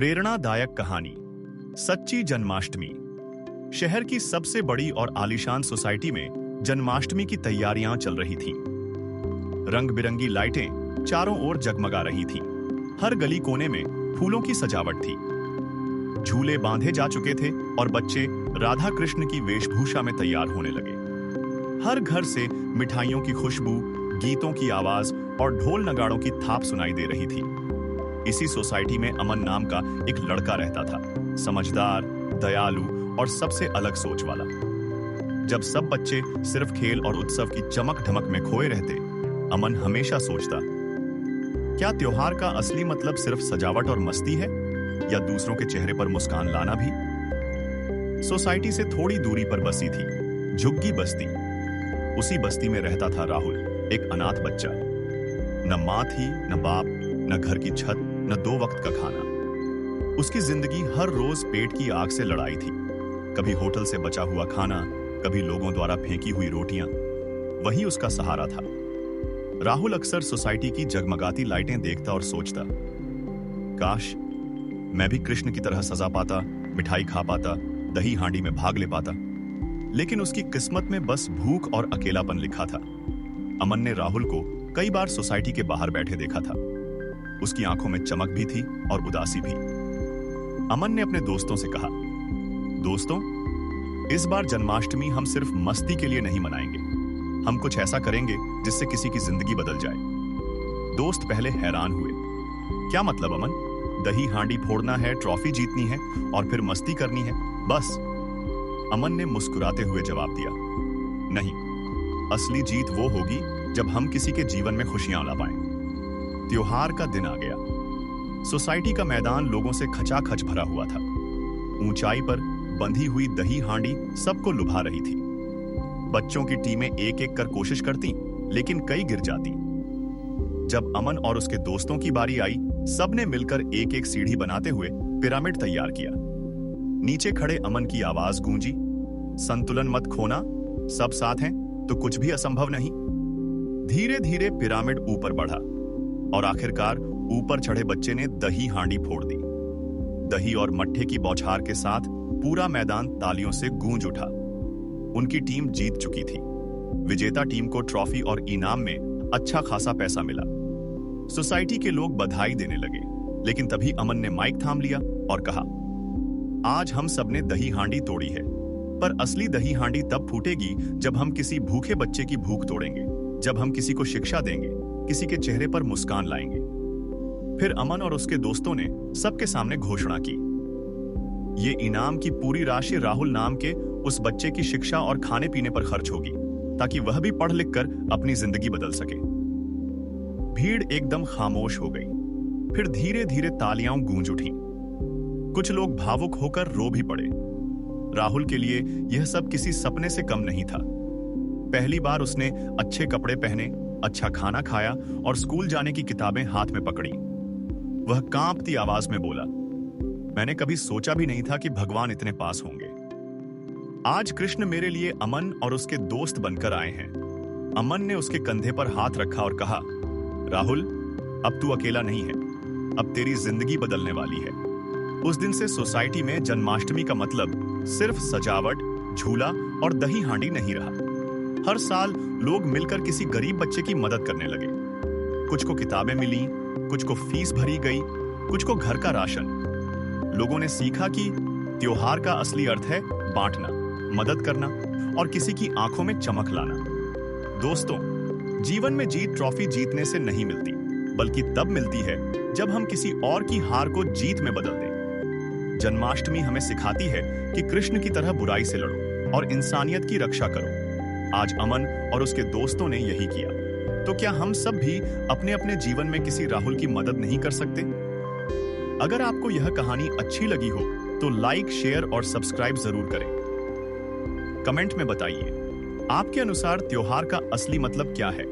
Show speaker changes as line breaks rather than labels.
प्रेरणादायक कहानी। सच्ची जन्माष्टमी। शहर की सबसे बड़ी और आलीशान सोसाइटी में जन्माष्टमी की तैयारियां चल रही थीं। रंग बिरंगी लाइटें चारों ओर जगमगा रही थीं। हर गली कोने में फूलों की सजावट थी। झूले बांधे जा चुके थे और बच्चे राधा कृष्ण की वेशभूषा में तैयार होने लगे। हर घर से मिठाइयों की खुशबू, गीतों की आवाज और ढोल नगाड़ों की थाप सुनाई दे रही थी। इसी सोसाइटी में अमन नाम का एक लड़का रहता था, समझदार, दयालु और सबसे अलग सोच वाला। जब सब बच्चे सिर्फ खेल और उत्सव की चमक धमक में खोए रहते, अमन हमेशा सोचता, क्या त्योहार का असली मतलब सिर्फ सजावट और मस्ती है, या दूसरों के चेहरे पर मुस्कान लाना भी? सोसाइटी से थोड़ी दूरी पर बसी थी झुग्गी बस्ती। उसी बस्ती में रहता था राहुल, एक अनाथ बच्चा। न माँ थी, न बाप, न घर की छत, न 2 वक्त का खाना। उसकी जिंदगी हर रोज पेट की आग से लड़ाई थी। कभी होटल से बचा हुआ खाना, कभी लोगों द्वारा फेंकी हुई रोटियां, वही उसका सहारा था। राहुल अक्सर सोसाइटी की जगमगाती लाइटें देखता और सोचता, काश मैं भी कृष्ण की तरह सजा पाता, मिठाई खा पाता, दही हांडी में भाग ले पाता। लेकिन उसकी किस्मत में बस भूख और अकेलापन लिखा था। अमन ने राहुल को कई बार सोसाइटी के बाहर बैठे देखा था। उसकी आंखों में चमक भी थी और उदासी भी। अमन ने अपने दोस्तों से कहा, दोस्तों, इस बार जन्माष्टमी हम सिर्फ मस्ती के लिए नहीं मनाएंगे। हम कुछ ऐसा करेंगे जिससे किसी की जिंदगी बदल जाए। दोस्त पहले हैरान हुए। क्या मतलब अमन? दही हांडी फोड़ना है, ट्रॉफी जीतनी है और फिर मस्ती करनी है, बस? अमन ने मुस्कुराते हुए जवाब दिया, नहीं, असली जीत वो होगी जब हम किसी के जीवन में खुशियां ला पाएं। त्योहार का दिन आ गया। सोसाइटी का मैदान लोगों से खचाखच भरा हुआ था। ऊंचाई पर बंधी हुई दही हांडी सबको लुभा रही थी। बच्चों की टीमें एक एक कर कोशिश करती, लेकिन कई गिर जाती। जब अमन और उसके दोस्तों की बारी आई, सबने मिलकर एक एक सीढ़ी बनाते हुए पिरामिड तैयार किया। नीचे खड़े अमन की आवाज गूंजी, संतुलन मत खोना, सब साथ हैं तो कुछ भी असंभव नहीं। धीरे धीरे पिरामिड ऊपर बढ़ा और आखिरकार ऊपर चढ़े बच्चे ने दही हांडी फोड़ दी। दही और मट्ठे की बौछार के साथ पूरा मैदान तालियों से गूंज उठा। उनकी टीम जीत चुकी थी। विजेता टीम को ट्रॉफी और इनाम में अच्छा खासा पैसा मिला। सोसाइटी के लोग बधाई देने लगे, लेकिन तभी अमन ने माइक थाम लिया और कहा, आज हम सबने दही हांडी तोड़ी है, पर असली दही हांडी तब फूटेगी जब हम किसी भूखे बच्चे की भूख तोड़ेंगे, जब हम किसी को शिक्षा देंगे, किसी के चेहरे पर मुस्कान लाएंगे। फिर अमन और उसके दोस्तों ने सबके सामने घोषणा की, ये इनाम की पूरी राशि राहुल नाम के उस बच्चे की शिक्षा और खाने पीने पर खर्च होगी, ताकि वह भी पढ़ लिख कर अपनी जिंदगी बदल सके। भीड़ एकदम खामोश हो गई। फिर धीरे धीरे तालियां गूंज उठीं। कुछ लोग भावुक होकर रो भी पड़े। राहुल के लिए यह सब किसी सपने से कम नहीं था। पहली बार उसने अच्छे कपड़े पहने, अच्छा खाना खाया और स्कूल जाने की किताबें हाथ में पकड़ी। वह कांपती आवाज में बोला, मैंने कभी सोचा भी नहीं था कि भगवान इतने पास होंगे। आज कृष्ण मेरे लिए अमन और उसके दोस्त बनकर आए हैं। अमन ने उसके कंधे पर हाथ रखा और कहा, राहुल, अब तू अकेला नहीं है, अब तेरी जिंदगी बदलने वाली है। उस दिन से सोसाइटी में जन्माष्टमी का मतलब सिर्फ सजावट, झूला और दही हांडी नहीं रहा। हर साल लोग मिलकर किसी गरीब बच्चे की मदद करने लगे। कुछ को किताबें मिली, कुछ को फीस भरी गई, कुछ को घर का राशन। लोगों ने सीखा कि त्योहार का असली अर्थ है बांटना, मदद करना और किसी की आंखों में चमक लाना। दोस्तों, जीवन में जीत ट्रॉफी जीतने से नहीं मिलती, बल्कि तब मिलती है जब हम किसी और की हार को जीत में बदल दें। जन्माष्टमी हमें सिखाती है कि कृष्ण की तरह बुराई से लड़ो और इंसानियत की रक्षा करो। आज अमन और उसके दोस्तों ने यही किया। तो क्या हम सब भी अपने अपने जीवन में किसी राहुल की मदद नहीं कर सकते? अगर आपको यह कहानी अच्छी लगी हो तो लाइक, शेयर और सब्सक्राइब जरूर करें। कमेंट में बताइए, आपके अनुसार त्योहार का असली मतलब क्या है?